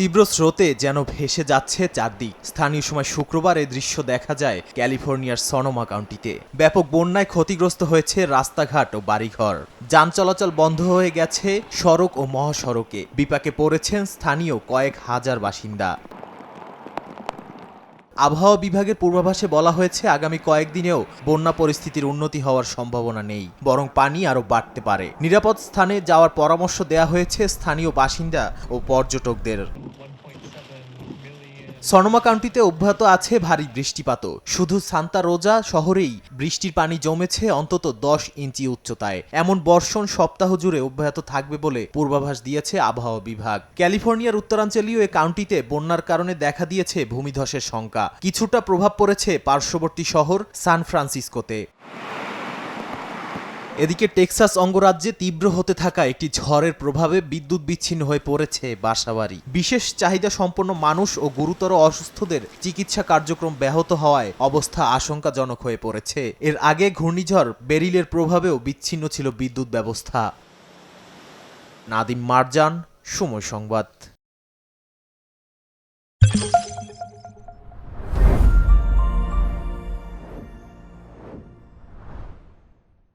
তীব্র স্রোতে যেন ভেসে যাচ্ছে চারদিক। স্থানীয় সময় শুক্রবার এ দৃশ্য দেখা যায় ক্যালিফোর্নিয়ার সনোমা কাউন্টিতে। ব্যাপক বন্যায় ক্ষতিগ্রস্ত হয়েছে রাস্তাঘাট ও বাড়িঘর। যান চলাচল বন্ধ হয়ে গেছে সড়ক ও মহাসড়কে। বিপাকে পড়েছেন স্থানীয় কয়েক হাজার বাসিন্দা। আবহাওয়া বিভাগের পূর্বাভাসে বলা হয়েছে আগামী কয়েকদিনেও বন্যা পরিস্থিতির উন্নতি হওয়ার সম্ভাবনা নেই, বরং পানি আরও বাড়তে পারে। নিরাপদ স্থানে যাওয়ার পরামর্শ দেওয়া হয়েছে স্থানীয় বাসিন্দা ও পর্যটকদের। সনোমা কাউন্টিতে অব্যাহত আছে ভারী বৃষ্টিপাতও। শুধু সান্তা রোজা শহরেই বৃষ্টির পানি জমেছে অন্তত 10 ইঞ্চি উচ্চতায়। এমন বর্ষণ সপ্তাহ জুড়ে অব্যাহত থাকবে বলে পূর্বাভাস দিয়েছে আবহাওয়া বিভাগ। ক্যালিফোর্নিয়ার উত্তরাঞ্চলীয় এ কাউন্টিতে বন্যার কারণে দেখা দিয়েছে ভূমিধসের শঙ্কা। কিছুটা প্রভাব পড়েছে পার্শ্ববর্তী শহর সান ফ্রান্সিসকোতে। এদিকে টেক্সাস অঙ্গরাজ্যে তীব্র হতে থাকা একটি ঝড়ের প্রভাবে বিদ্যুৎ বিচ্ছিন্ন হয়ে পড়েছে বাসাবাড়ি। বিশেষ চাহিদা সম্পন্ন মানুষ ও গুরুতর অসুস্থদের চিকিৎসা কার্যক্রম ব্যাহত হওয়ায় অবস্থা আশঙ্কাজনক হয়ে পড়েছে। এর আগে ঘূর্ণিঝড় বেরিলের প্রভাবেও বিচ্ছিন্ন ছিল বিদ্যুৎ ব্যবস্থা। নাদিম মারজান, সময় সংবাদ।